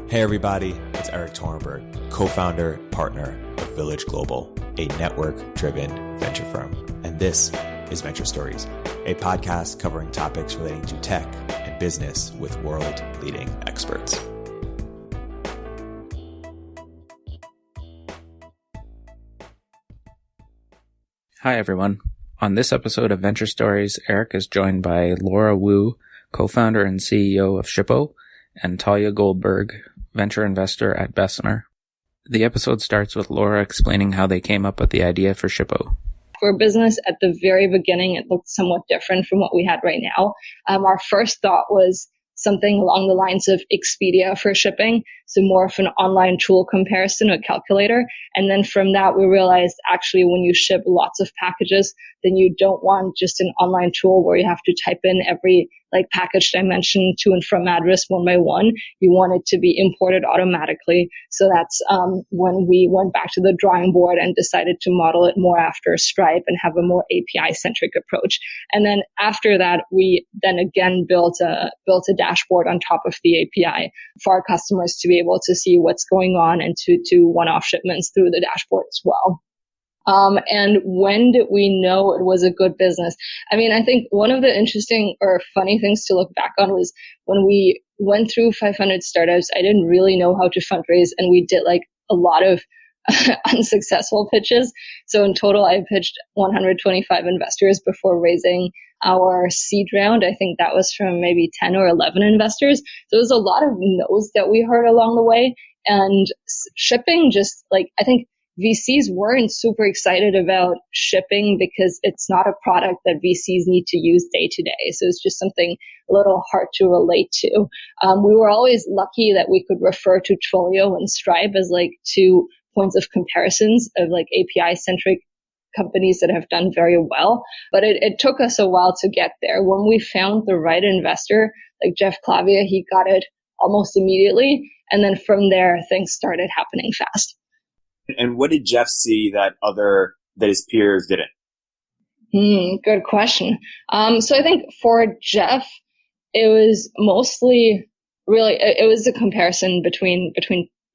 Hey everybody, it's Erik co-founder, partner of Village Global, a network-driven venture firm. And this is Venture Stories, a podcast covering topics relating to tech and business with world-leading experts. Hi everyone. On this episode of Venture Stories, Erik is joined by Laura Wu, co-founder and CEO of Shippo, and Talia Goldberg, venture investor at Bessemer. The episode starts with Laura explaining how they came up with the idea for Shippo. For business at the very beginning, it looked somewhat different from what we had right now. Our first thought was something along the lines of Expedia for shipping, so more of an online tool comparison, a calculator. And then from that, we realized actually when you ship lots of packages, then you don't want just an online tool where you have to type in every package dimension to and from address one by one. You want it to be imported automatically. So that's when we went back to the drawing board and decided to model it more after Stripe and have a more API-centric approach. And then after that, we then again built a dashboard on top of the API for our customers to be able to see what's going on and to one-off shipments through the dashboard as well. And when did we know it was a good business? I mean, I think one of the interesting or funny things to look back on was when we went through 500 startups, I didn't really know how to fundraise, and we did a lot of unsuccessful pitches. So in total, I pitched 125 investors before raising our seed round. I think that was from maybe 10 or 11 investors. So it was a lot of no's that we heard along the way. And shipping just I think VCs weren't super excited about shipping because it's not a product that VCs need to use day to day. So it's just something a little hard to relate to. We were always lucky that we could refer to Twilio and Stripe as two points of comparisons of API-centric companies that have done very well. But it took us a while to get there. When we found the right investor, like Jeff Clavia, he got it almost immediately. And then from there, things started happening fast. And what did Jeff see that his peers didn't? Good question. So I think for Jeff, it was mostly it was a comparison between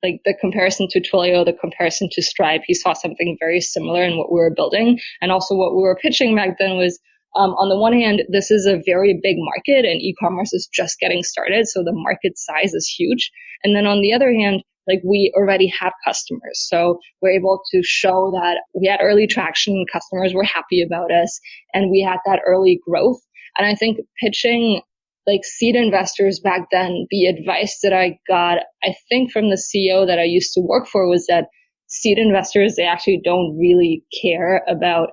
the comparison to Twilio, the comparison to Stripe. He saw something very similar in what we were building. And also what we were pitching back then was, on the one hand, this is a very big market and e-commerce is just getting started. So the market size is huge. And then on the other hand, we already had customers. So we're able to show that we had early traction, customers were happy about us, and we had that early growth. And I think pitching seed investors back then, the advice that I got, I think from the CEO that I used to work for, was that seed investors, they actually don't really care about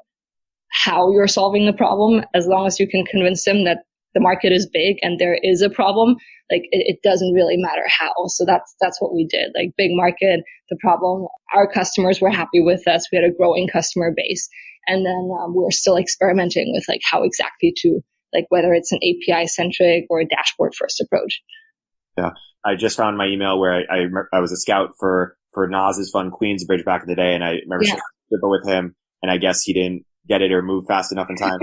how you're solving the problem, as long as you can convince them that the market is big and there is a problem. It doesn't really matter how. So that's what we did. Big market, the problem, our customers were happy with us. We had a growing customer base. And then we were still experimenting with how exactly to, whether it's an API centric or a dashboard first approach. Yeah. I just found my email where I was a scout for Nas's fund, Queensbridge, back in the day. And I remember sharing Shippo with him, and I guess he didn't get it or move fast enough in time.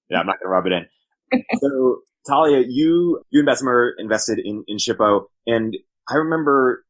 Yeah, I'm not going to rub it in. So, Talia, you and Bessemer invested in Shippo, and I remember,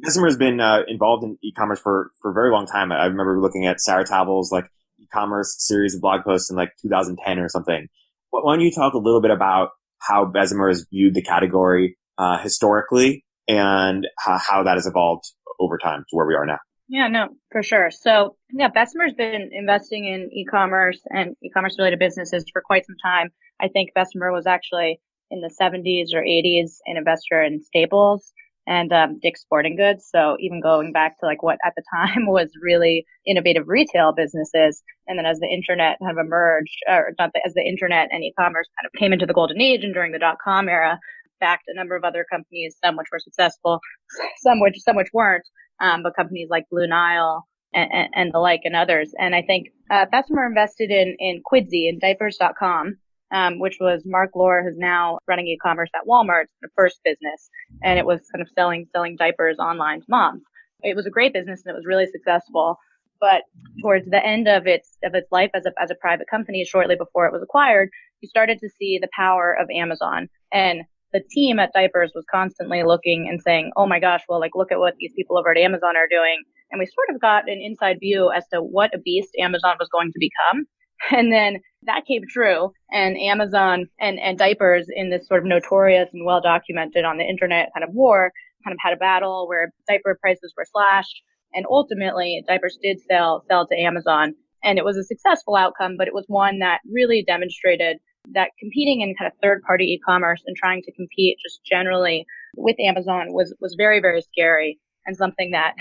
Bessemer has been involved in e-commerce for a very long time. I remember looking at Sarah Tavel's e-commerce series of blog posts in 2010 or something. Why don't you talk a little bit about how Bessemer has viewed the category historically and how that has evolved over time to where we are now? Yeah, no, for sure. So Bessemer's been investing in e-commerce and e-commerce related businesses for quite some time. I think Bessemer was actually in the 70s or 80s an investor in Staples and Dick's Sporting Goods. So even going back to what at the time was really innovative retail businesses. And then as the internet kind of emerged, as the internet and e-commerce kind of came into the golden age and during the .com era, backed a number of other companies, some which were successful, some which weren't. But companies like Blue Nile and the like and others. And I think Bessemer invested in Quidsy and diapers.com, which was Mark Lohr, who's now running e-commerce at Walmart, the first business. And it was kind of selling diapers online to moms. It was a great business and it was really successful. But towards the end of its life as a private company, shortly before it was acquired, you started to see the power of Amazon. And the team at Diapers was constantly looking and saying, oh my gosh, well, like, look at what these people over at Amazon are doing. And we sort of got an inside view as to what a beast Amazon was going to become. And then that came true, and Amazon and Diapers, in this sort of notorious and well documented on the internet kind of war, kind of had a battle where diaper prices were slashed, and ultimately Diapers did sell to Amazon, and it was a successful outcome, but it was one that really demonstrated that competing in kind of third-party e-commerce and trying to compete just generally with Amazon was very, very scary, and something that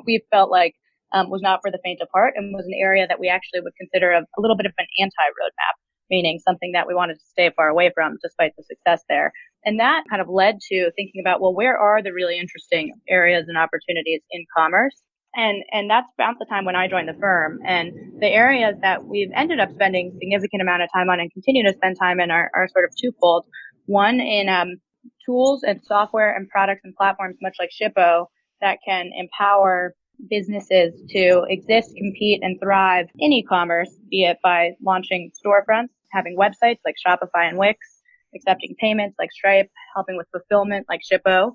we felt like was not for the faint of heart, and was an area that we actually would consider a little bit of an anti-roadmap, meaning something that we wanted to stay far away from despite the success there. And that kind of led to thinking about, well, where are the really interesting areas and opportunities in commerce? And that's about the time when I joined the firm. And the areas that we've ended up spending significant amount of time on and continue to spend time in are sort of twofold. One, in tools and software and products and platforms, much like Shippo, that can empower businesses to exist, compete, and thrive in e-commerce, be it by launching storefronts, having websites like Shopify and Wix, accepting payments like Stripe, helping with fulfillment like Shippo,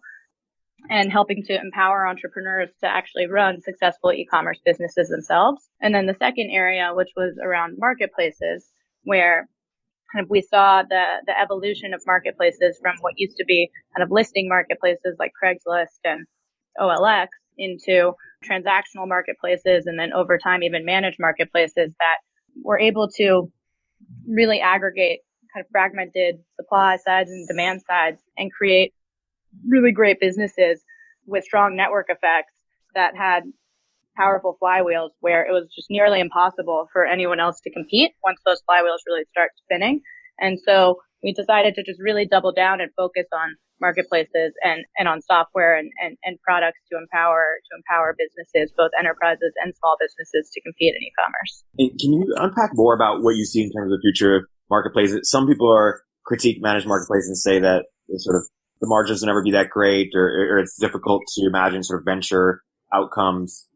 and helping to empower entrepreneurs to actually run successful e-commerce businesses themselves. And then the second area, which was around marketplaces, where kind of we saw the evolution of marketplaces from what used to be kind of listing marketplaces like Craigslist and OLX into transactional marketplaces, and then over time even managed marketplaces that were able to really aggregate kind of fragmented supply sides and demand sides and create really great businesses with strong network effects that had powerful flywheels where it was just nearly impossible for anyone else to compete once those flywheels really start spinning. And so we decided to just really double down and focus on marketplaces and on software and products to empower businesses, both enterprises and small businesses, to compete in e-commerce. And can you unpack more about what you see in terms of the future of marketplaces? Some people critique managed marketplaces and say that sort of the margins will never be that great, or it's difficult to imagine sort of venture outcomes.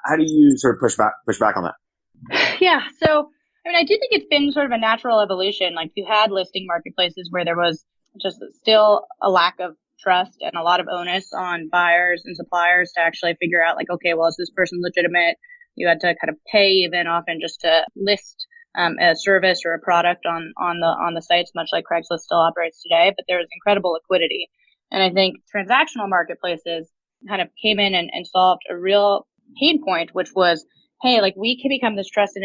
How do you sort of push back on that? Yeah. So, I mean, I do think it's been sort of a natural evolution. Like, you had listing marketplaces where there was just still a lack of trust and a lot of onus on buyers and suppliers to actually figure out, like, okay, well, is this person legitimate? You had to kind of pay even often just to list a service or a product on the sites, much like Craigslist still operates today. But there was incredible liquidity. And I think transactional marketplaces kind of came in and solved a real pain point, which was, hey, like, we can become this trusted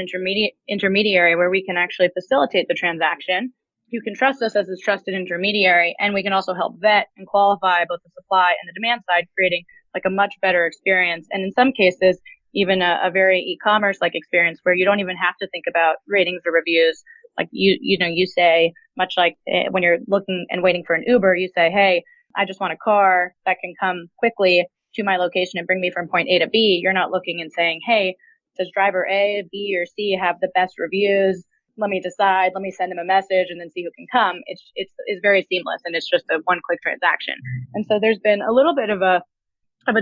intermediary where we can actually facilitate the transaction. You can trust us as this trusted intermediary, and we can also help vet and qualify both the supply and the demand side, creating like a much better experience. And in some cases, even a very e-commerce like experience where you don't even have to think about ratings or reviews. Like, you say, much like when you're looking and waiting for an Uber, you say, hey, I just want a car that can come quickly to my location and bring me from point A to B. You're not looking and saying, hey, does driver A, B, or C have the best reviews? Let me decide. Let me send them a message and then see who can come. It's very seamless, and it's just a one-click transaction. And so there's been a little bit of a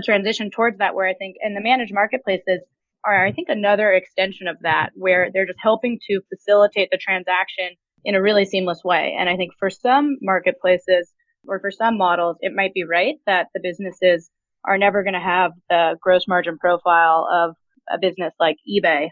transition towards that, where I think, and the managed marketplaces are, I think, another extension of that, where they're just helping to facilitate the transaction in a really seamless way. And I think for some marketplaces or for some models, it might be right that the businesses are never going to have the gross margin profile of a business like eBay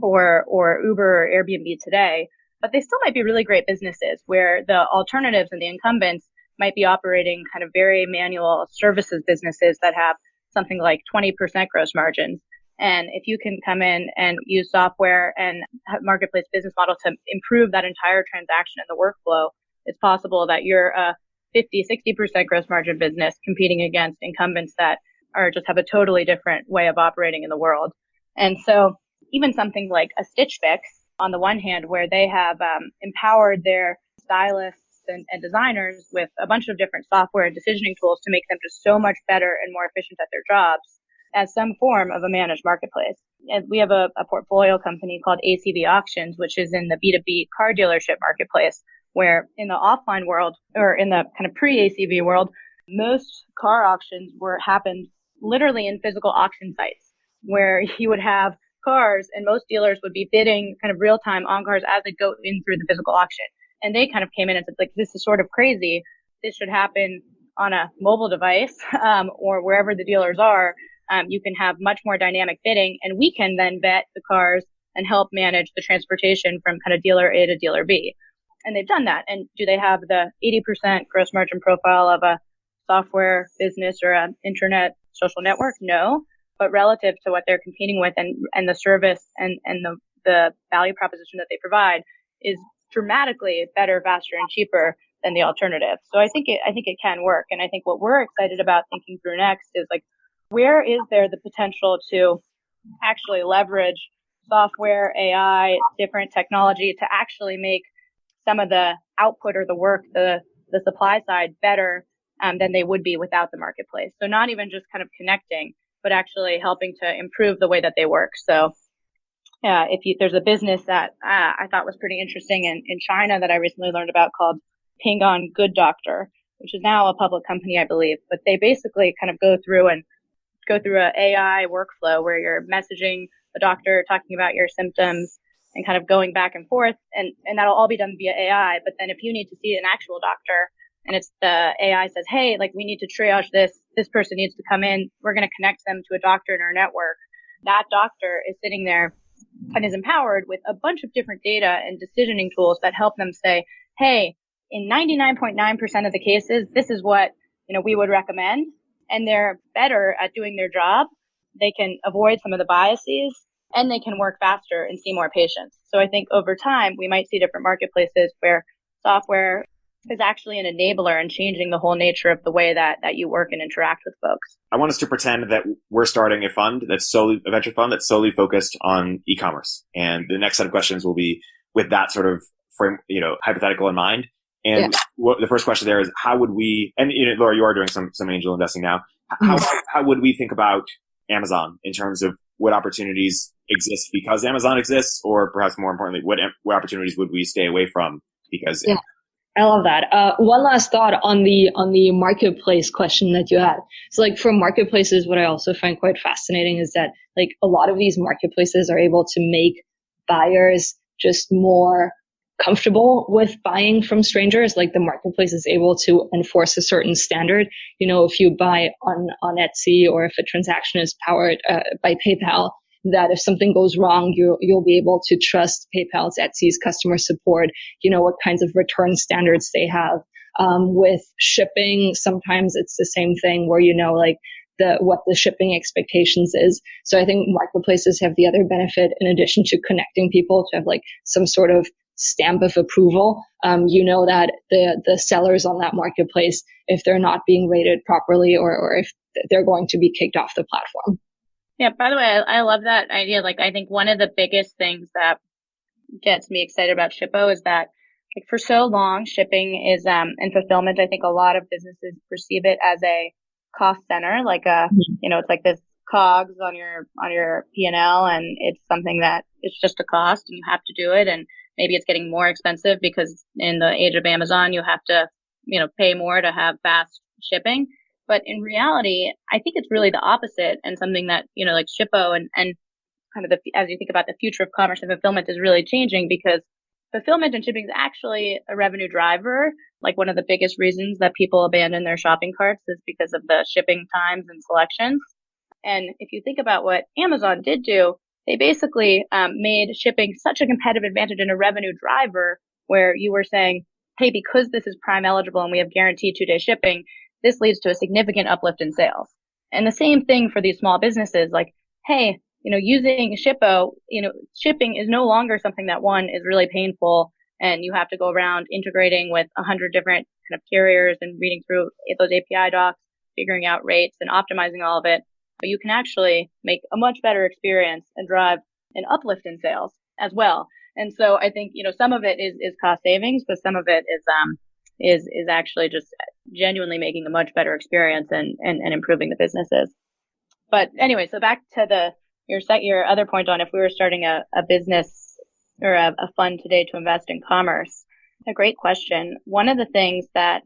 or Uber or Airbnb today, but they still might be really great businesses where the alternatives and the incumbents might be operating kind of very manual services businesses that have something like 20% gross margins. And if you can come in and use software and marketplace business model to improve that entire transaction and the workflow, it's possible that you're a 50, 60% gross margin business competing against incumbents that are just have a totally different way of operating in the world. And so even something like a Stitch Fix, on the one hand, where they have empowered their stylists and designers with a bunch of different software and decisioning tools to make them just so much better and more efficient at their jobs, as some form of a managed marketplace. And we have a portfolio company called ACV Auctions, which is in the B2B car dealership marketplace, where in the offline world, or in the kind of pre-ACV world, most car auctions happened literally in physical auction sites, where you would have cars and most dealers would be bidding kind of real time on cars as they go in through the physical auction. And they kind of came in and said, like, this is sort of crazy. this should happen on a mobile device, or wherever the dealers are. You can have much more dynamic bidding, and we can then vet the cars and help manage the transportation from kind of dealer A to dealer B. And they've done that. And do they have the 80% gross margin profile of a software business or an internet social network? No. But relative to what they're competing with and the service and the value proposition that they provide is dramatically better, faster, and cheaper than the alternative. So I think it can work. And I think what we're excited about thinking through next is like, where is there the potential to actually leverage software, AI, different technology to actually make some of the output or the work, the supply side better than they would be without the marketplace. So not even just kind of connecting, but actually helping to improve the way that they work. So yeah, there's a business that I thought was pretty interesting in China that I recently learned about called Ping On Good Doctor, which is now a public company, I believe. But they basically kind of go through an AI workflow where you're messaging a doctor, talking about your symptoms, and kind of going back and forth, and that'll all be done via AI. But then if you need to see an actual doctor, and it's the AI says, hey, like we need to triage this person needs to come in, we're going to connect them to a doctor in our network. That doctor is sitting there and is empowered with a bunch of different data and decisioning tools that help them say, hey, in 99.9% of the cases, this is what, we would recommend. And they're better at doing their job. They can avoid some of the biases, and they can work faster and see more patients. So I think over time, we might see different marketplaces where software is actually an enabler and changing the whole nature of the way that you work and interact with folks. I want us to pretend that we're starting a venture fund that's solely focused on e-commerce. And the next set of questions will be with that sort of frame, hypothetical in mind. And the first question there is, how would we, and Laura, you are doing some angel investing now. How would we think about Amazon in terms of what opportunities exist because Amazon exists, or perhaps more importantly, what opportunities would we stay away from because? Yeah, I love that. One last thought on the marketplace question that you had. So like for marketplaces, what I also find quite fascinating is that like a lot of these marketplaces are able to make buyers just more comfortable with buying from strangers. Like the marketplace is able to enforce a certain standard. If you buy on Etsy, or if a transaction is powered by PayPal, that if something goes wrong, you'll be able to trust PayPal's, Etsy's customer support, what kinds of return standards they have. With shipping, sometimes it's the same thing where what the shipping expectations is. So I think marketplaces have the other benefit, in addition to connecting people, to have like some sort of stamp of approval. That the sellers on that marketplace, if they're not being rated properly, or if they're going to be kicked off the platform. Yeah, by the way, I love that idea. Like, I think one of the biggest things that gets me excited about Shippo is that, like, for so long, shipping is, and fulfillment, I think a lot of businesses perceive it as a cost center, like it's like this cogs on your P&L, and it's something that it's just a cost and you have to do it. And maybe it's getting more expensive because in the age of Amazon, you have to, pay more to have fast shipping. But in reality, I think it's really the opposite, and something that, like Shippo and kind of as you think about the future of commerce and fulfillment is really changing, because fulfillment and shipping is actually a revenue driver. Like one of the biggest reasons that people abandon their shopping carts is because of the shipping times and selections. And if you think about what Amazon did do, they basically made shipping such a competitive advantage and a revenue driver, where you were saying, hey, because this is Prime eligible and we have guaranteed 2-day shipping, this leads to a significant uplift in sales. And the same thing for these small businesses, like, hey, using Shippo, shipping is no longer something that one is really painful and you have to go around integrating with 100 different kind of carriers and reading through those API docs, figuring out rates and optimizing all of it. But you can actually make a much better experience and drive an uplift in sales as well. And so I think, some of it is cost savings, but some of it is actually just genuinely making a much better experience and improving the businesses. But anyway, so back to your other point on if we were starting a business or a fund today to invest in commerce. A great question. One of the things that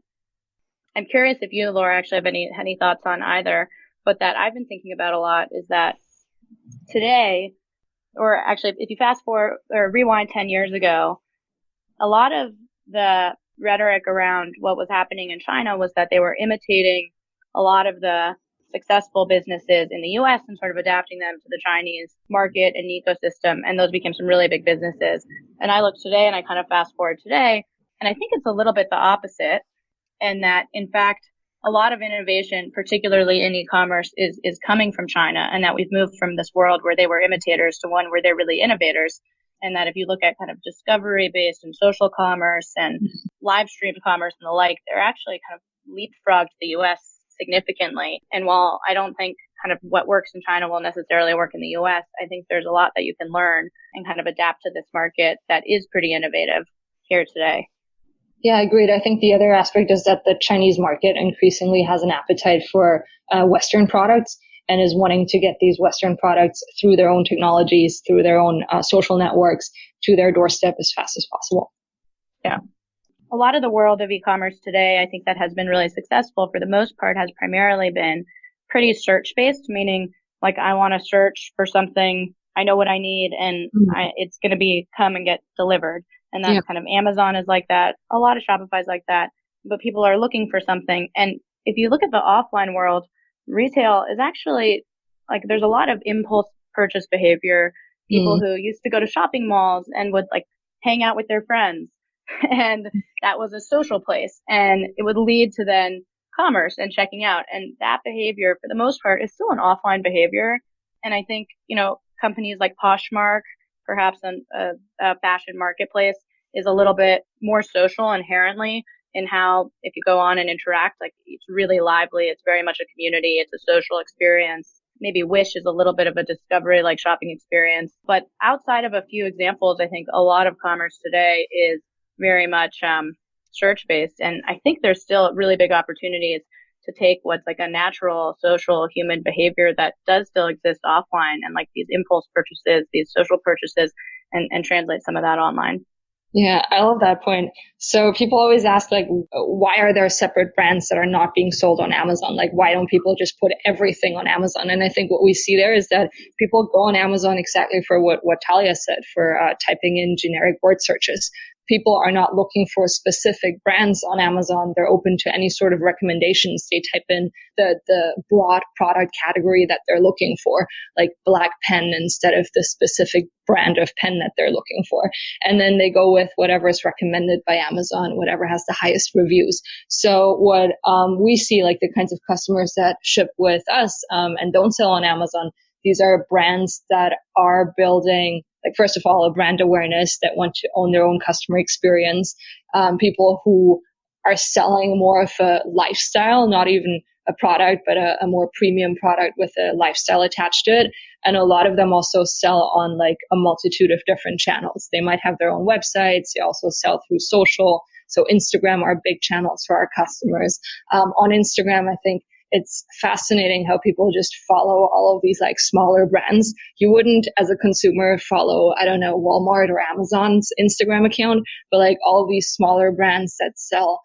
I'm curious if you, Laura, actually have any thoughts on either, but that I've been thinking about a lot is that today, or actually if you fast forward or rewind 10 years ago, a lot of the rhetoric around what was happening in China was that they were imitating a lot of the successful businesses in the US and sort of adapting them to the Chinese market and ecosystem. And those became some really big businesses. And I look today and I kind of fast forward today, and I think it's a little bit the opposite. And that, in fact, a lot of innovation, particularly in e-commerce, is coming from China, and that we've moved from this world where they were imitators to one where they're really innovators. And that if you look at kind of discovery-based and social commerce and live stream commerce and the like, they're actually kind of leapfrogged the US significantly. And while I don't think kind of what works in China will necessarily work in the US, I think there's a lot that you can learn and kind of adapt to this market that is pretty innovative here today. Yeah, agreed. I think the other aspect is that the Chinese market increasingly has an appetite for Western products and is wanting to get these Western products through their own technologies, through their own social networks, to their doorstep as fast as possible. Yeah. A lot of the world of e-commerce today, I think that has been really successful for the most part, has primarily been pretty search-based, meaning like I want to search for something, I know what I need, and it's going to come and get delivered. And that's kind of Amazon is like that. A lot of Shopify is like that. But people are looking for something. And if you look at the offline world, retail is actually like there's a lot of impulse purchase behavior. People who used to go to shopping malls and would like hang out with their friends. And that was a social place. And it would lead to then commerce and checking out. And that behavior, for the most part, is still an offline behavior. And I think, companies like Poshmark, perhaps a fashion marketplace, is a little bit more social inherently in how if you go on and interact, like it's really lively. It's very much a community. It's a social experience. Maybe Wish is a little bit of a discovery like shopping experience. But outside of a few examples, I think a lot of commerce today is very much search-based. And I think there's still really big opportunities to take what's like a natural social human behavior that does still exist offline and like these impulse purchases, these social purchases, and translate some of that online. Yeah, I love that point. So people always ask, like, why are there separate brands that are not being sold on Amazon? Like, why don't people just put everything on Amazon? And I think what we see there is that people go on Amazon exactly for what Talia said, for typing in generic word searches. People are not looking for specific brands on Amazon. They're open to any sort of recommendations. They type in the broad product category that they're looking for, like black pen instead of the specific brand of pen that they're looking for. And then they go with whatever is recommended by Amazon, whatever has the highest reviews. So what we see, like the kinds of customers that ship with us and don't sell on Amazon, these are brands that are building, like, first of all, a brand awareness, that want to own their own customer experience. People who are selling more of a lifestyle, not even a product, but a more premium product with a lifestyle attached to it. And a lot of them also sell on like a multitude of different channels. They might have their own websites. They also sell through social. So Instagram are big channels for our customers. On Instagram, I think it's fascinating how people just follow all of these like smaller brands. You wouldn't, as a consumer, follow, I don't know, Walmart or Amazon's Instagram account, but like all of these smaller brands that sell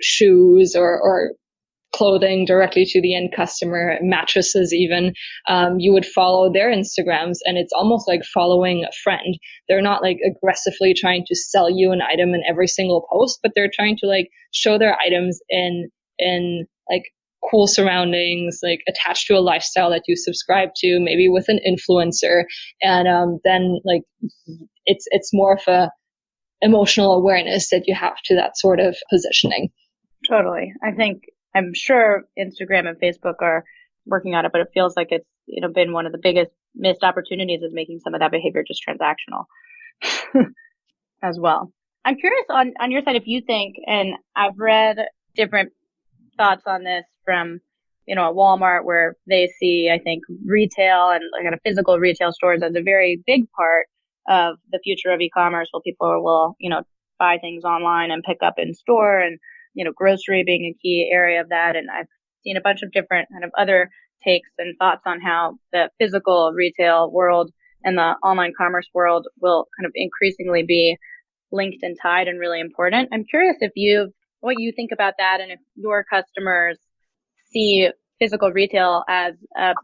shoes or clothing directly to the end customer, mattresses even, you would follow their Instagrams, and it's almost like following a friend. They're not like aggressively trying to sell you an item in every single post, but they're trying to like show their items in like cool surroundings, like attached to a lifestyle that you subscribe to, maybe with an influencer. And then like it's more of a emotional awareness that you have to that sort of positioning. Totally. I'm sure Instagram and Facebook are working on it, but it feels like it's been one of the biggest missed opportunities is making some of that behavior just transactional as well. I'm curious on your side if you think, and I've read different thoughts on this from, at Walmart, where they see, I think, retail and kind of physical retail stores as a very big part of the future of e-commerce, where people will, buy things online and pick up in store, and, grocery being a key area of that. And I've seen a bunch of different kind of other takes and thoughts on how the physical retail world and the online commerce world will kind of increasingly be linked and tied and really important. I'm curious what you think about that, and if your customers see physical retail as a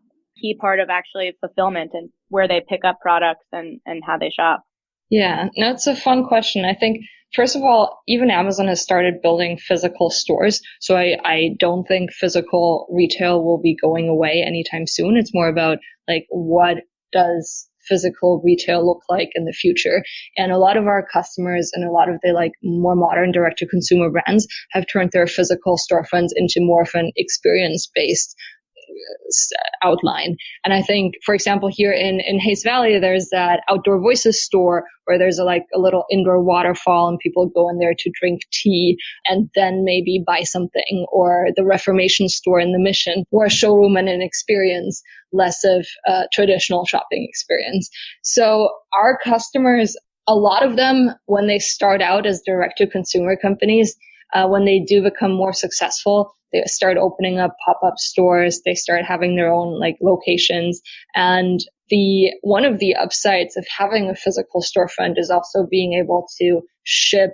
key part of actually fulfillment and where they pick up products and how they shop. Yeah, no, it's a fun question. I think first of all, even Amazon has started building physical stores. So I don't think physical retail will be going away anytime soon. It's more about like, what does physical retail look like in the future? And a lot of our customers and a lot of the like more modern direct to consumer brands have turned their physical storefronts into more of an experience based outline. And I think, for example, here in Hayes Valley, there's that Outdoor Voices store where there's a little indoor waterfall and people go in there to drink tea and then maybe buy something, or the Reformation store in the Mission, or a showroom and an experience, less of a traditional shopping experience. So our customers, a lot of them, when they start out as direct to consumer companies, when they do become more successful, they start opening up pop-up stores. They start having their own like locations. And one of the upsides of having a physical storefront is also being able to ship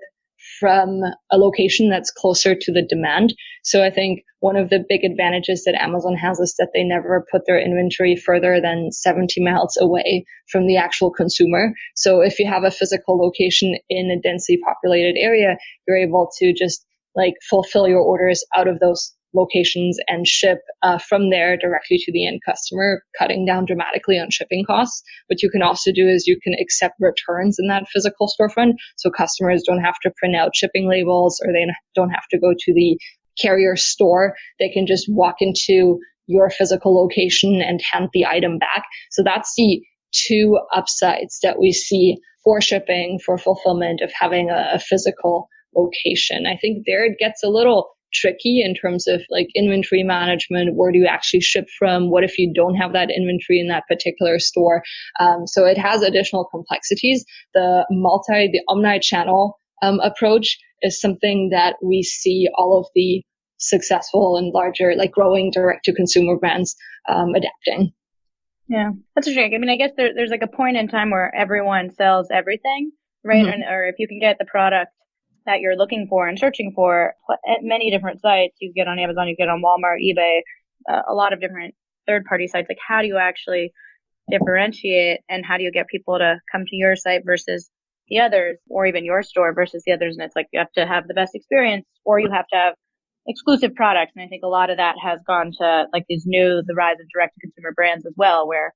from a location that's closer to the demand. So I think one of the big advantages that Amazon has is that they never put their inventory further than 70 miles away from the actual consumer. So if you have a physical location in a densely populated area, you're able to just like fulfill your orders out of those locations and ship from there directly to the end customer, cutting down dramatically on shipping costs. What you can also do is you can accept returns in that physical storefront. So customers don't have to print out shipping labels, or they don't have to go to the carrier store. They can just walk into your physical location and hand the item back. So that's the two upsides that we see for shipping, for fulfillment, of having a physical location. I think there it gets a little tricky in terms of like inventory management. Where do you actually ship from? What if you don't have that inventory in that particular store? So it has additional complexities. The omni-channel approach is something that we see all of the successful and larger, like growing direct to consumer brands adapting. Yeah, that's interesting. I mean, I guess there's like a point in time where everyone sells everything, right? Mm-hmm. Or if you can get the product that you're looking for and searching for at many different sites, you get on Amazon, you get on Walmart, eBay, a lot of different third-party sites. Like, how do you actually differentiate, and how do you get people to come to your site versus the others, or even your store versus the others? And it's like, you have to have the best experience, or you have to have exclusive products. And I think a lot of that has gone to like the rise of direct-to-consumer brands as well, where,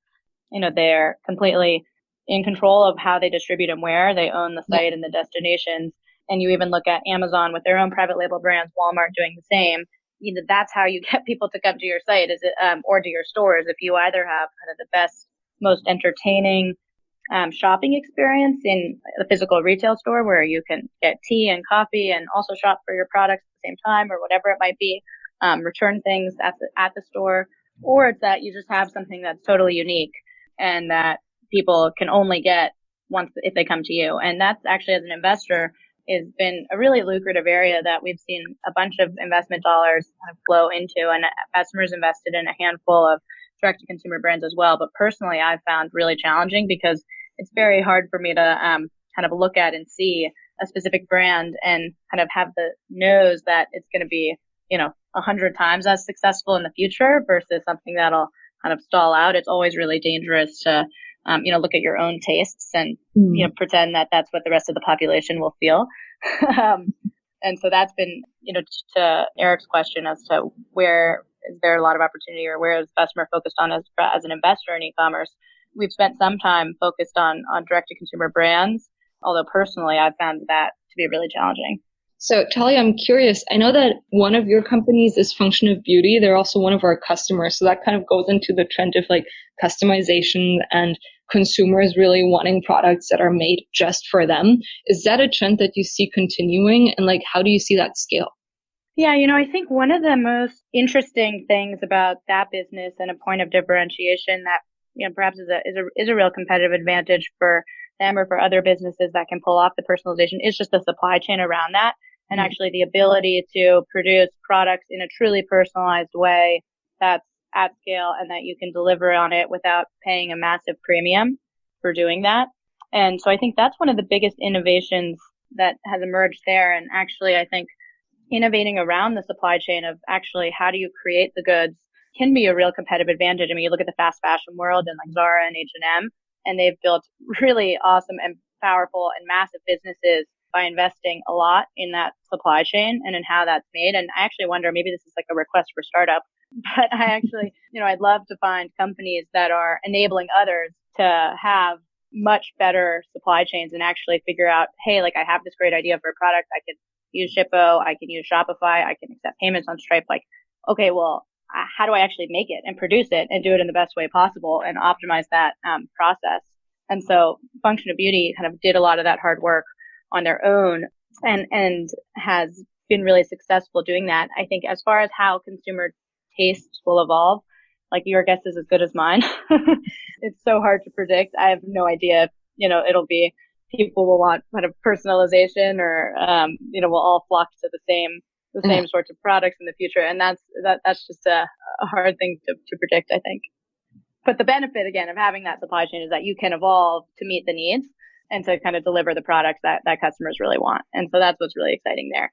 you know, they're completely in control of how they distribute and where. They own the site and the destinations. And you even look at Amazon with their own private label brands, Walmart doing the same. You know, that's how you get people to come to your site, or to your stores. If you either have kind of the best, most entertaining shopping experience in the physical retail store, where you can get tea and coffee and also shop for your products at the same time, or whatever it might be, return things at the store, or it's that you just have something that's totally unique and that people can only get once if they come to you. And that's actually, as an investor, has been a really lucrative area that we've seen a bunch of investment dollars kind of flow into. And Bessemer's invested in a handful of direct-to-consumer brands as well. But personally, I've found really challenging because it's very hard for me to kind of look at and see a specific brand and kind of have the nose that it's going to be, 100 times as successful in the future versus something that'll kind of stall out. It's always really dangerous to look at your own tastes and, pretend that that's what the rest of the population will feel. And so that's been, to Erik's question as to where is there a lot of opportunity, or where is Bessemer focused on as an investor in e-commerce. We've spent some time focused on direct-to-consumer brands, although personally I've found that to be really challenging. So Talia, I'm curious. I know that one of your companies is Function of Beauty. They're also one of our customers. So that kind of goes into the trend of like customization and consumers really wanting products that are made just for them. Is that a trend that you see continuing? And like, how do you see that scale? Yeah, I think one of the most interesting things about that business, and a point of differentiation that perhaps is a real competitive advantage for them or for other businesses that can pull off the personalization, is just the supply chain around that, and actually the ability to produce products in a truly personalized way that's at scale and that you can deliver on it without paying a massive premium for doing that. And so I think that's one of the biggest innovations that has emerged there. And actually, I think innovating around the supply chain of actually how do you create the goods can be a real competitive advantage. I mean, you look at the fast fashion world and like Zara and H&M, and they've built really awesome and powerful and massive businesses by investing a lot in that supply chain and in how that's made. And I actually wonder, maybe this is like a request for startup, but I actually, I'd love to find companies that are enabling others to have much better supply chains and actually figure out, hey, like I have this great idea for a product. I can use Shippo. I can use Shopify. I can accept payments on Stripe. Like, okay, well, how do I actually make it and produce it and do it in the best way possible and optimize that process? And so Function of Beauty kind of did a lot of that hard work on their own and has been really successful doing that. I think as far as how consumer tastes will evolve, like your guess is as good as mine. It's so hard to predict. I have no idea if, it'll be people will want kind of personalization or, we'll all flock to the same sorts of products in the future. And that's just a hard thing to predict, I think. But the benefit, again, of having that supply chain is that you can evolve to meet the needs and to kind of deliver the products that customers really want. And so that's what's really exciting there.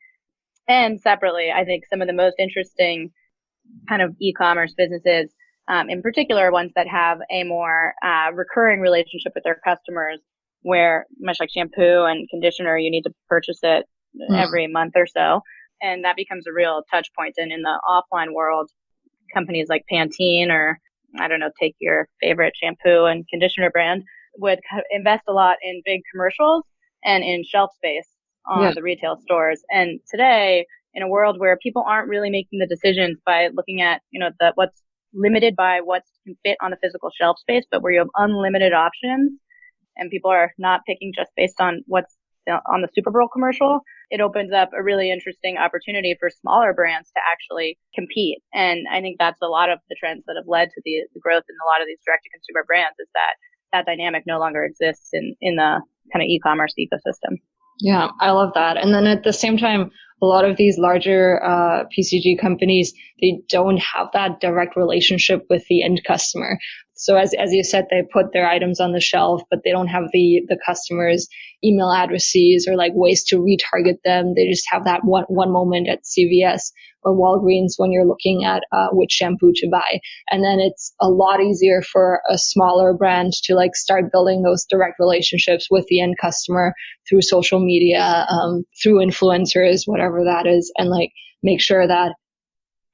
And separately, I think some of the most interesting kind of e-commerce businesses, in particular, ones that have a more recurring relationship with their customers, where much like shampoo and conditioner, you need to purchase it every month or so. And that becomes a real touch point. And in the offline world, companies like Pantene or, I don't know, take your favorite shampoo and conditioner brand, would invest a lot in big commercials and in shelf space on the retail stores. And today, in a world where people aren't really making the decisions by looking at, what's limited by what can fit on the physical shelf space, but where you have unlimited options and people are not picking just based on what's on the Super Bowl commercial, it opens up a really interesting opportunity for smaller brands to actually compete. And I think that's a lot of the trends that have led to the growth in a lot of these direct-to-consumer brands, is that dynamic no longer exists in the kind of e-commerce ecosystem. Yeah, I love that. And then at the same time, a lot of these larger PCG companies, they don't have that direct relationship with the end customer. So as you said, they put their items on the shelf, but they don't have the customers' email addresses or like ways to retarget them. They just have that one moment at CVS or Walgreens when you're looking at which shampoo to buy. And then it's a lot easier for a smaller brand to like start building those direct relationships with the end customer through social media, through influencers, whatever that is, and like make sure that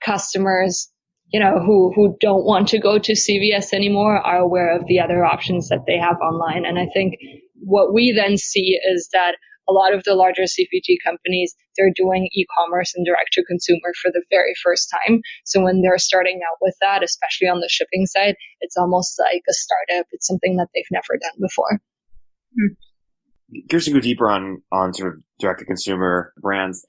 customers, who don't want to go to CVS anymore are aware of the other options that they have online. And I think what we then see is that a lot of the larger CPG companies, they're doing e-commerce and direct to consumer for the very first time. So when they're starting out with that, especially on the shipping side, it's almost like a startup. It's something that they've never done before. Curious to go deeper on sort of direct to consumer brands.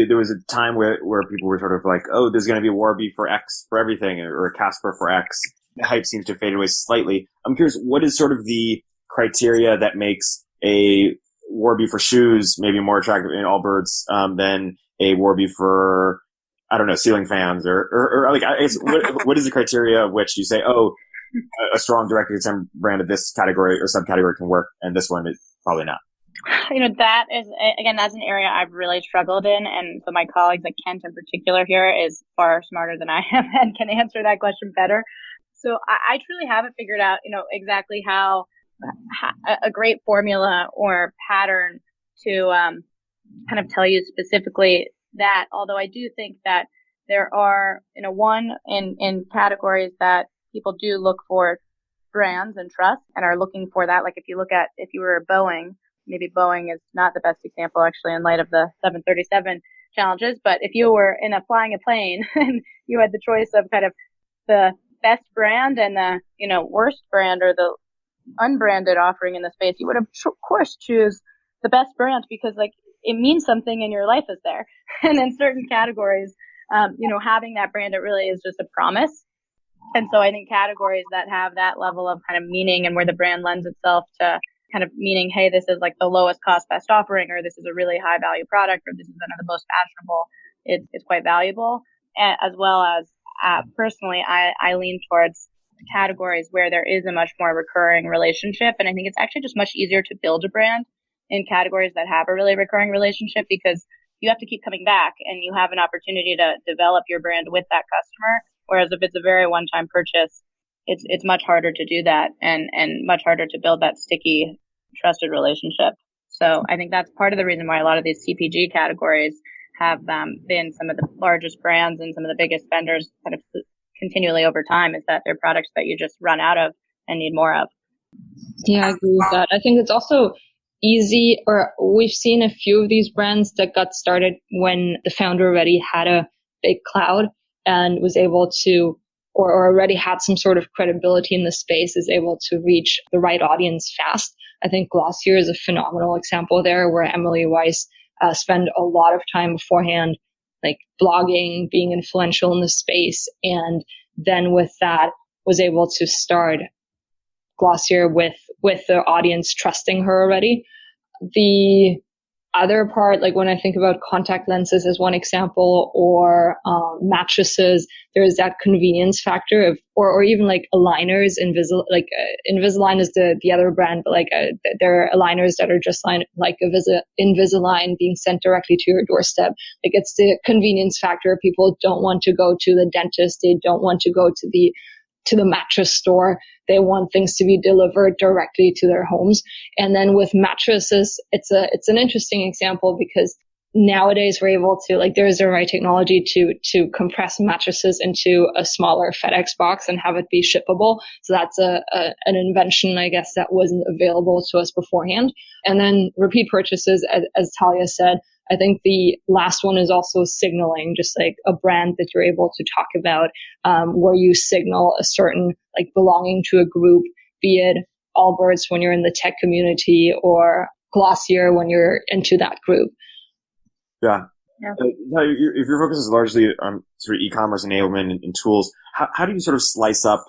There was a time where people were sort of like, oh, there's going to be a Warby for X for everything, or a Casper for X. The hype seems to have faded away slightly. I'm curious, what is sort of the criteria that makes a Warby for shoes maybe more attractive in Allbirds than a Warby for, I don't know, ceiling fans or like, I guess, what is the criteria of which you say, oh, a strong direct-to-consumer brand of this category or subcategory can work, and this one is probably not? That is, again, that's an area I've really struggled in. And so my colleagues, like Kent in particular here, is far smarter than I am and can answer that question better. So I truly haven't figured out, exactly how a great formula or pattern to kind of tell you specifically that, although I do think that there are, one in categories that people do look for brands and trust and are looking for that. Like if you were Boeing, maybe Boeing is not the best example actually in light of the 737 challenges, but if you were flying a plane and you had the choice of kind of the best brand and the, worst brand or the unbranded offering in the space, you would of course choose the best brand because like it means something in your life is there. And in certain categories, having that brand, it really is just a promise. And so I think categories that have that level of kind of meaning and where the brand lends itself to kind of meaning, hey, this is like the lowest cost best offering, or this is a really high value product, or this is one of the most fashionable, it's quite valuable. As well as personally, I lean towards categories where there is a much more recurring relationship. And I think it's actually just much easier to build a brand in categories that have a really recurring relationship because you have to keep coming back and you have an opportunity to develop your brand with that customer. Whereas if it's a very one-time purchase, it's much harder to do that and much harder to build that sticky, trusted relationship. So I think that's part of the reason why a lot of these CPG categories have been some of the largest brands and some of the biggest vendors kind of continually over time, is that they're products that you just run out of and need more of. Yeah, I agree with that. I think it's also easy, or we've seen a few of these brands that got started when the founder already had a big cloud and was able to, or already had some sort of credibility in the space, is able to reach the right audience fast. I think Glossier is a phenomenal example there, where Emily Weiss spent a lot of time beforehand, like blogging, being influential in the space, and then with that was able to start Glossier with the audience trusting her already. The other part, like when I think about contact lenses as one example, or mattresses, there is that convenience factor of, or even like aligners. Invisalign is the other brand, but there are aligners that are just like Invisalign being sent directly to your doorstep. Like, it's the convenience factor. People don't want to go to the dentist. They don't want to go to the mattress store. They want things to be delivered directly to their homes. And then with mattresses, it's an interesting example, because nowadays we're able to, like, there's the right technology to compress mattresses into a smaller FedEx box and have it be shippable. So that's an invention, I guess, that wasn't available to us beforehand. And then repeat purchases, as Talia said, I think the last one is also signaling, just like a brand that you're able to talk about, where you signal a certain, like, belonging to a group, be it Allbirds when you're in the tech community, or Glossier when you're into that group. Yeah. If your focus is largely on sort of e-commerce enablement and tools, how do you sort of slice up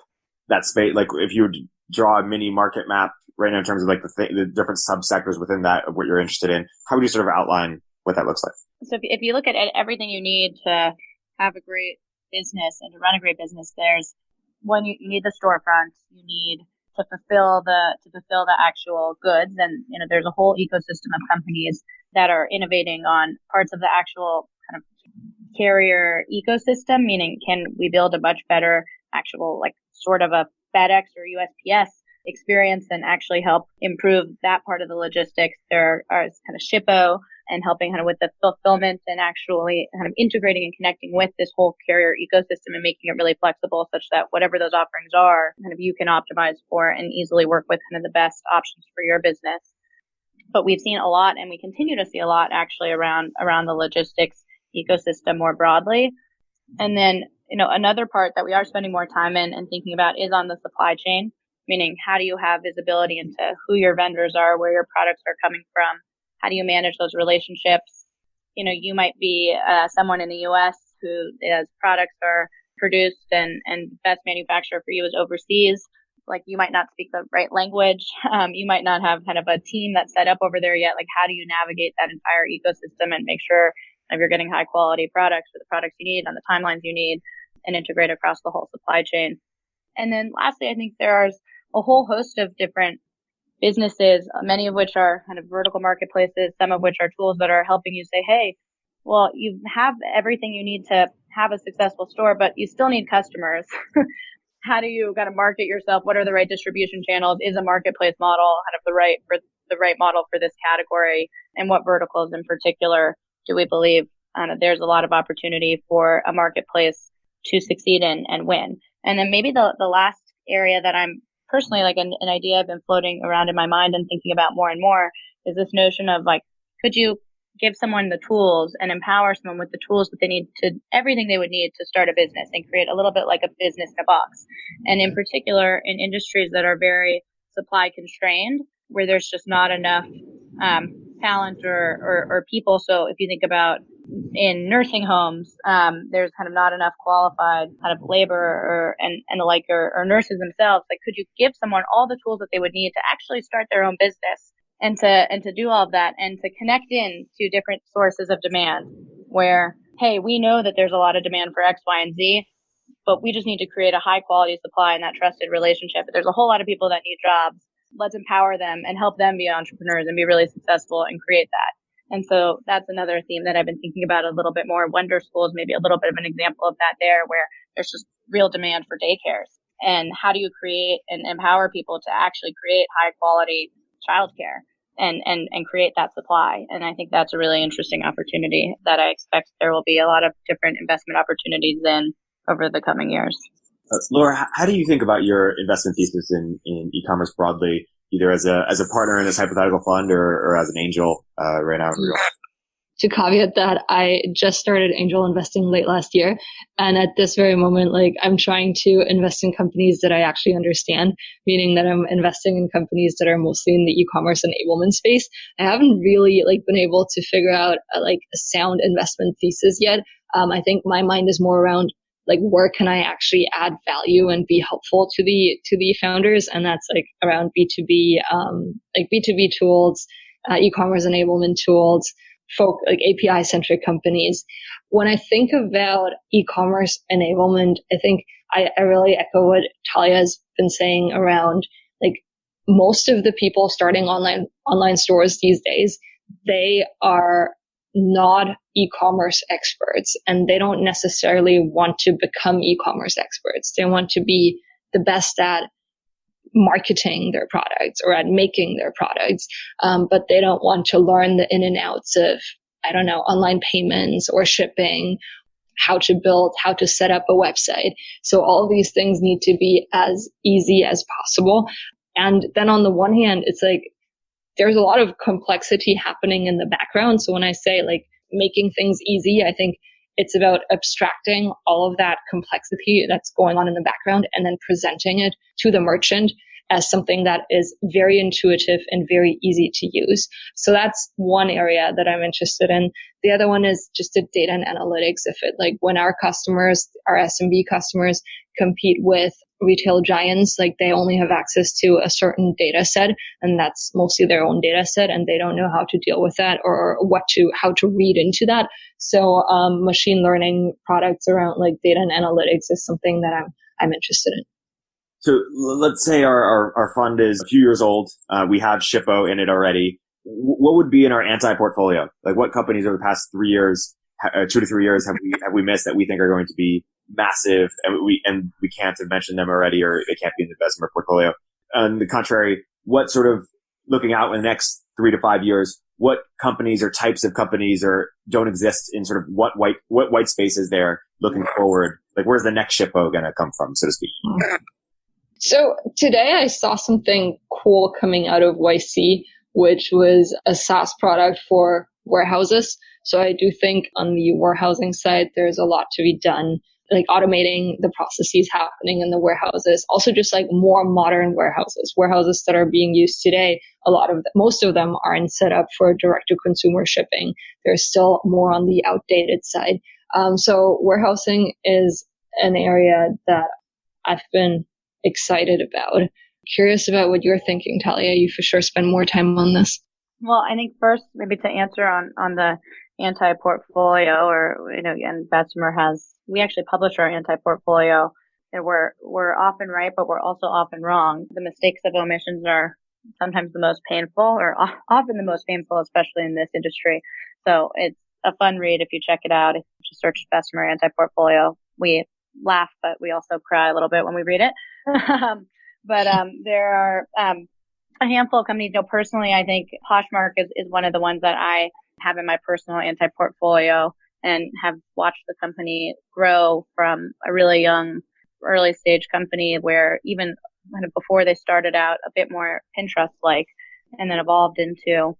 that space? Like, if you would draw a mini market map right now in terms of like the different subsectors within that of what you're interested in, how would you sort of outline what that looks like? So if you look at everything you need to have a great business and to run a great business, there's one, you need the storefront, you need to fulfill the actual goods, and there's a whole ecosystem of companies that are innovating on parts of the actual kind of carrier ecosystem, meaning can we build a much better actual, like, sort of a FedEx or USPS experience and actually help improve that part of the logistics. There are kind of Shippo and helping kind of with the fulfillment and actually kind of integrating and connecting with this whole carrier ecosystem and making it really flexible such that whatever those offerings are, kind of you can optimize for and easily work with kind of the best options for your business. But we've seen a lot, and we continue to see a lot actually around the logistics ecosystem more broadly. And then, another part that we are spending more time in and thinking about is on the supply chain, meaning how do you have visibility into who your vendors are, where your products are coming from? How do you manage those relationships? You might be someone in the U.S. whose products are produced and best manufacturer for you is overseas. Like, you might not speak the right language. You might not have kind of a team that's set up over there yet. Like, how do you navigate that entire ecosystem and make sure that you're getting high quality products for the products you need on the timelines you need and integrate across the whole supply chain? And then lastly, I think there's a whole host of different businesses, many of which are kind of vertical marketplaces, some of which are tools that are helping you say, hey, well, you have everything you need to have a successful store, but you still need customers. How do you got to market yourself? What are the right distribution channels? Is a marketplace model kind of the right model for this category? And what verticals in particular do we believe there's a lot of opportunity for a marketplace to succeed in and win? And then maybe the last area that I'm personally, like, an idea I've been floating around in my mind and thinking about more and more is this notion of, like, could you give someone the tools and empower someone with the tools that they need to, everything they would need to start a business and create a little bit like a business in a box. And in particular, in industries that are very supply constrained, where there's just not enough talent or people. So if you think about in nursing homes, there's kind of not enough qualified kind of labor and the like, or nurses themselves. Like, could you give someone all the tools that they would need to actually start their own business and to do all of that and to connect in to different sources of demand where, hey, we know that there's a lot of demand for X, Y, and Z, but we just need to create a high quality supply and that trusted relationship. There's a whole lot of people that need jobs. Let's empower them and help them be entrepreneurs and be really successful and create that. And so that's another theme that I've been thinking about a little bit more. Wonder School is maybe a little bit of an example of that there, where there's just real demand for daycares. And how do you create and empower people to actually create high quality childcare? and create that supply. And I think that's a really interesting opportunity that I expect there will be a lot of different investment opportunities in over the coming years. Laura, how do you think about your investment thesis in e-commerce broadly, either as a partner in this hypothetical fund or as an angel right now in real? To caveat that, I just started angel investing late last year. And at this very moment, I'm trying to invest in companies that I actually understand, meaning that I'm investing in companies that are mostly in the e-commerce enablement space. I haven't really been able to figure out a sound investment thesis yet. I think my mind is more around where can I actually add value and be helpful to the founders, and that's around B2B, B2B tools, e-commerce enablement tools, API centric companies. When I think about e-commerce enablement, I think I really echo what Talia has been saying around most of the people starting online stores these days, they are not e-commerce experts, and they don't necessarily want to become e-commerce experts. They want to be the best at marketing their products or at making their products, but they don't want to learn the in and outs of, online payments or shipping, how to build, how to set up a website. So all of these things need to be as easy as possible. And then on the one hand, it's there's a lot of complexity happening in the background. So when I say making things easy, I think it's about abstracting all of that complexity that's going on in the background and then presenting it to the merchant as something that is very intuitive and very easy to use. So that's one area that I'm interested in. The other one is just the data and analytics of it. When our customers, our SMB customers, compete with retail giants, they only have access to a certain data set, and that's mostly their own data set, and they don't know how to deal with that or how to read into that. So machine learning products around data and analytics is something that I'm interested in. So let's say our fund is a few years old. We have Shippo in it already. What would be in our anti-portfolio? What companies over the past 3 years, 2 to 3 years have we missed that we think are going to be massive, and we can't have mentioned them already, or they can't be in the Bessemer portfolio? On the contrary, what sort of looking out in the next 3 to 5 years, what companies or types of companies don't exist in sort of what white space is there looking forward? Where's the next Shippo going to come from, so to speak? So today I saw something cool coming out of YC, which was a SaaS product for warehouses. So I do think on the warehousing side, there's a lot to be done, automating the processes happening in the warehouses. Also just more modern warehouses that are being used today. Most of them aren't set up for direct to consumer shipping. They're still more on the outdated side. So warehousing is an area that I've been excited about. Curious about what you're thinking, Talia. You for sure spend more time on this. Well, I think first, maybe to answer on the anti-portfolio, or and Bessemer we actually publish our anti-portfolio, and we're often right, but we're also often wrong. The mistakes of omissions are sometimes the most painful, or often the most painful, especially in this industry. So it's a fun read if you check it out. If you just search Bessemer anti-portfolio, we laugh, but we also cry a little bit when we read it. But there are a handful of companies. Personally, I think Poshmark is one of the ones that I have in my personal anti-portfolio, and have watched the company grow from a really young, early stage company where even kind of before they started out a bit more Pinterest-like, and then evolved into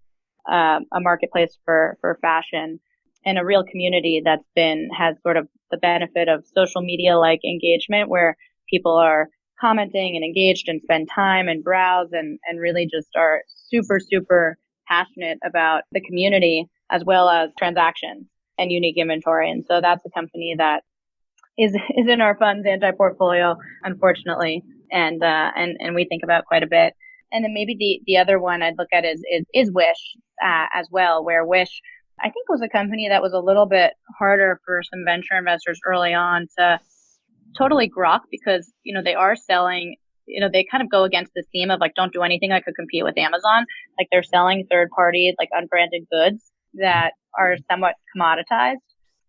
a marketplace for fashion, and a real community has sort of the benefit of social media-like engagement, where people are commenting and engaged and spend time and browse and really just are super, super passionate about the community as well as transactions and unique inventory. And so that's a company that is in our fund's anti-portfolio, unfortunately, and we think about quite a bit. And then maybe the other one I'd look at is Wish as well, where Wish, I think, was a company that was a little bit harder for some venture investors early on to totally grok, because, they are selling, they kind of go against this theme of don't do anything that could compete with Amazon. They're selling third party, unbranded goods that are somewhat commoditized.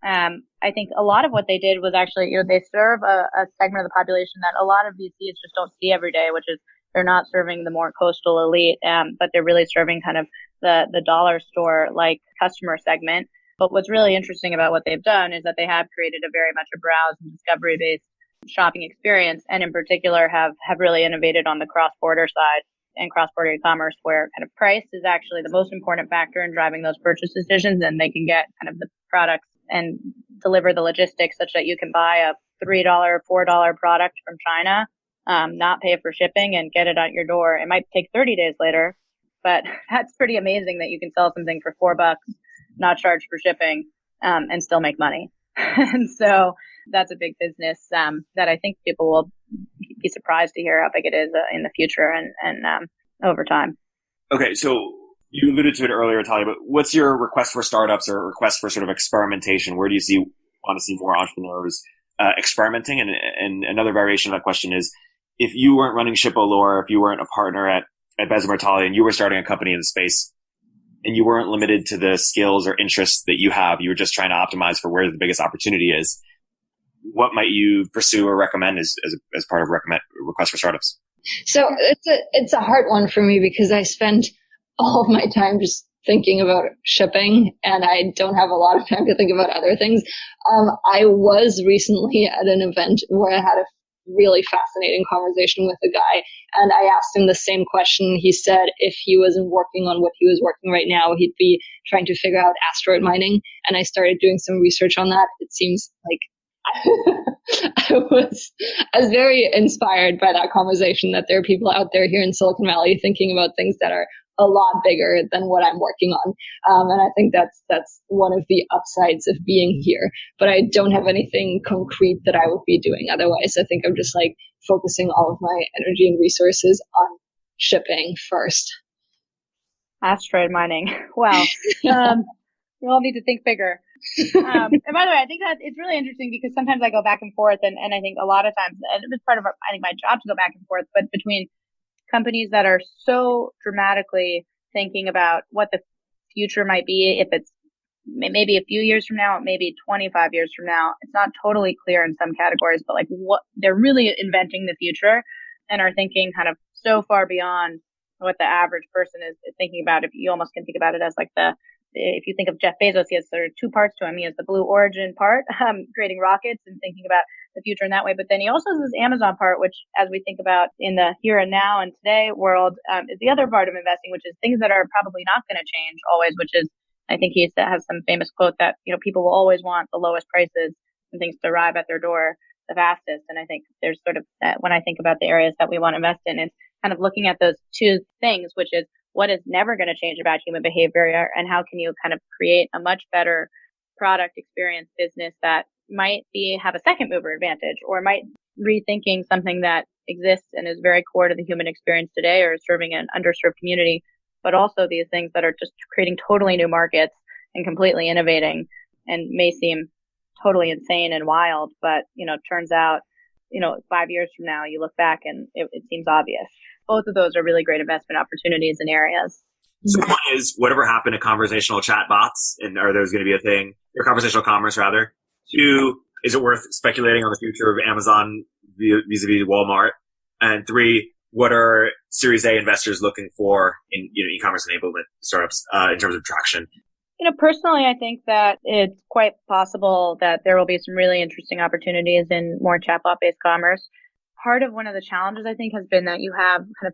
I think a lot of what they did was actually, they serve a segment of the population that a lot of VCs just don't see every day, which is they're not serving the more coastal elite, but they're really serving kind of the dollar store like customer segment. But what's really interesting about what they've done is that they have created a very much a browse and discovery based shopping experience, and in particular have really innovated on the cross-border side and cross-border e-commerce, where kind of price is actually the most important factor in driving those purchase decisions, and they can get kind of the products and deliver the logistics such that you can buy a $3, $4 product from China, not pay for shipping and get it at your door. It might take 30 days later, but that's pretty amazing that you can sell something for $4, not charge for shipping, and still make money. And so that's a big business that I think people will be surprised to hear how big it is in the future and over time. Okay, so you alluded to it earlier, Talia, but what's your request for startups or request for sort of experimentation? Where do you want to see more entrepreneurs experimenting? And another variation of that question is, if you weren't running Shippo, Laura, if you weren't a partner at Bessemer, Talia, and you were starting a company in the space, and you weren't limited to the skills or interests that you have, you were just trying to optimize for where the biggest opportunity is, what might you pursue or recommend as part of request for startups? So it's a hard one for me because I spend all of my time just thinking about shipping, and I don't have a lot of time to think about other things. I was recently at an event where I had a really fascinating conversation with a guy, and I asked him the same question. He said if he wasn't working on what he was working right now, he'd be trying to figure out asteroid mining. And I started doing some research on that. It seems like I was very inspired by that conversation, that there are people out there here in Silicon Valley thinking about things that are a lot bigger than what I'm working on. And I think that's one of the upsides of being here. But I don't have anything concrete that I would be doing otherwise. I think I'm just like focusing all of my energy and resources on shipping first. Asteroid mining. Wow. We all need to think bigger. And by the way, I think that it's really interesting because sometimes I go back and forth, and I think a lot of times, and it's part of I think my job to go back and forth, but between companies that are so dramatically thinking about what the future might be, if it's maybe a few years from now, maybe 25 years from now, it's not totally clear in some categories, but like what they're really inventing the future and are thinking kind of so far beyond what the average person is thinking about. If you almost can think about it as like if you think of Jeff Bezos, he has sort of two parts to him. He has the Blue Origin part, creating rockets and thinking about the future in that way. But then he also has this Amazon part, which, as we think about in the here and now and today world, is the other part of investing, which is things that are probably not going to change always, which is, I think he has some famous quote that, people will always want the lowest prices and things to arrive at their door the fastest. And I think there's sort of that when I think about the areas that we want to invest in, it's kind of looking at those two things, which is what is never going to change about human behavior, and how can you kind of create a much better product experience business that might have a second mover advantage, or might rethinking something that exists and is very core to the human experience today, or serving an underserved community, but also these things that are just creating totally new markets and completely innovating and may seem totally insane and wild, but, turns out, 5 years from now, you look back and it seems obvious. Both of those are really great investment opportunities and areas. So one is, whatever happened to conversational chat bots, and are those going to be a thing, or conversational commerce rather? 2, is it worth speculating on the future of Amazon vis-a-vis Walmart? And 3, what are Series A investors looking for in e-commerce enablement startups in terms of traction? Personally, I think that it's quite possible that there will be some really interesting opportunities in more chatbot-based commerce. Part of one of the challenges, I think, has been that you have kind of,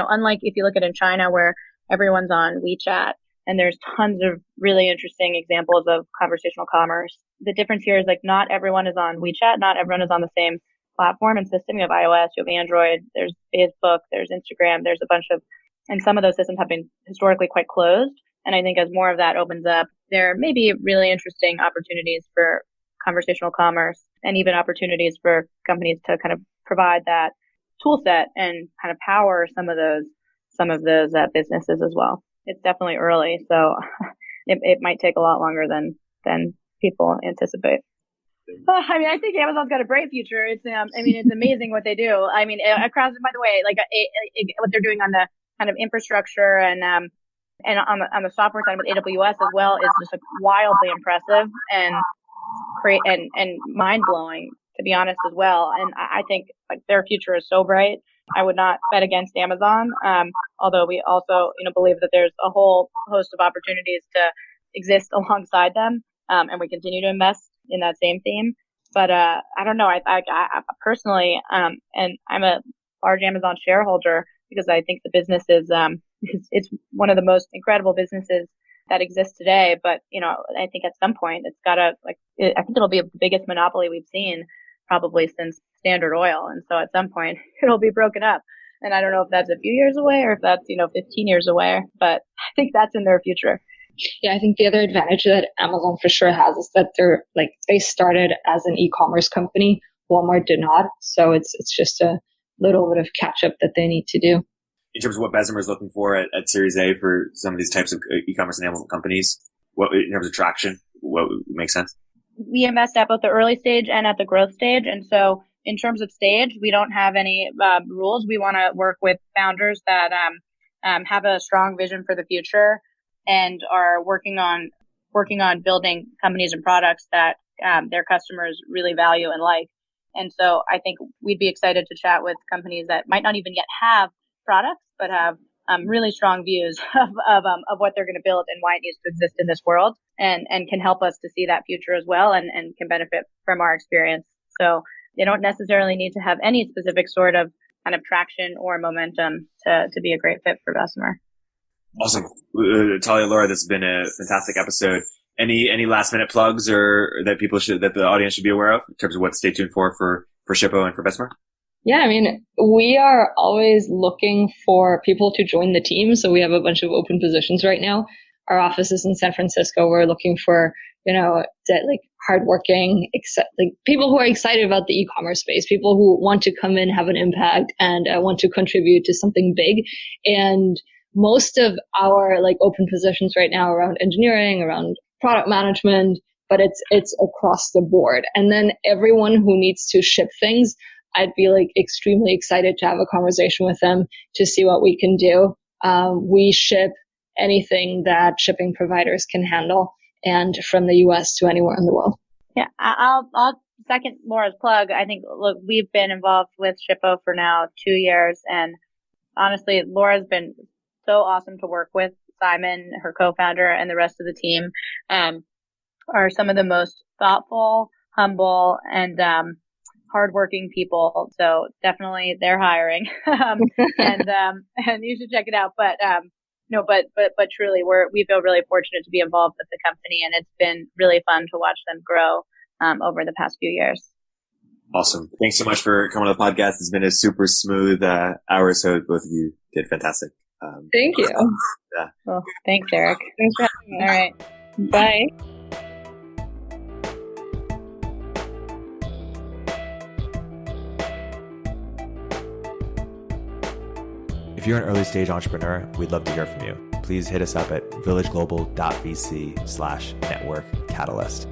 unlike if you look at in China where everyone's on WeChat and there's tons of really interesting examples of conversational commerce. The difference here is like not everyone is on WeChat, not everyone is on the same platform and system. You have iOS, you have Android, there's Facebook, there's Instagram, there's a bunch of, and some of those systems have been historically quite closed. And I think as more of that opens up, there may be really interesting opportunities for conversational commerce and even opportunities for companies to kind of provide that tool set and kind of power some of those businesses as well. It's definitely early, so it might take a lot longer than people anticipate. I think Amazon's got a bright future. It's amazing what they do. Across, by the way, what they're doing on the kind of infrastructure and on the software side with AWS as well is just wildly impressive and mind blowing, to be honest, as well. And I think their future is so bright. I would not bet against Amazon. Although we also, believe that there's a whole host of opportunities to exist alongside them. And we continue to invest in that same theme. But, I don't know. I personally, and I'm a large Amazon shareholder because I think the business is, it's one of the most incredible businesses that exists today. But, I think at some point it's gotta, I think it'll be the biggest monopoly we've seen probably since Standard Oil. And so at some point it'll be broken up. And I don't know if that's a few years away or if that's, 15 years away, but I think that's in their future. Yeah, I think the other advantage that Amazon for sure has is that they started as an e-commerce company. Walmart did not. So it's just a little bit of catch up that they need to do. In terms of what Bessemer is looking for at Series A for some of these types of e-commerce enabled companies, what in terms of traction, what makes sense? We invest at both the early stage and at the growth stage. And so in terms of stage, we don't have any rules. We want to work with founders that have a strong vision for the future and are working on building companies and products that their customers really value and like. And so I think we'd be excited to chat with companies that might not even yet have products, but have really strong views of what they're going to build and why it needs to exist in this world, and can help us to see that future as well, and can benefit from our experience. So they don't necessarily need to have any specific sort of kind of traction or momentum to be a great fit for Bessemer. Awesome. Talia, Laura, this has been a fantastic episode. Any last minute plugs or that the audience should be aware of in terms of what to stay tuned for Shippo and for Bessemer? Yeah, I mean, we are always looking for people to join the team. So we have a bunch of open positions right now. Our office is in San Francisco. We're looking for, hardworking, people who are excited about the e-commerce space, people who want to come in, have an impact, and want to contribute to something big. And most of our open positions right now around engineering, around product management, but it's across the board. And then everyone who needs to ship things, I'd be extremely excited to have a conversation with them to see what we can do. We ship anything that shipping providers can handle, and from the US to anywhere in the world. Yeah, I'll second Laura's plug. I think, look, we've been involved with Shippo for now 2 years, and honestly, Laura's been so awesome to work with. Simon, her co-founder, and the rest of the team are some of the most thoughtful, humble, and hardworking people. So definitely they're hiring, and you should check it out. But but truly, we feel really fortunate to be involved with the company, and it's been really fun to watch them grow over the past few years. Awesome. Thanks so much for coming on the podcast. It's been a super smooth hour, so both of you did fantastic. Thank you. Yeah. Well, thanks, Erik. Thanks for having me. All right. Bye. If you're an early stage entrepreneur, we'd love to hear from you. Please hit us up at villageglobal.vc/network catalyst.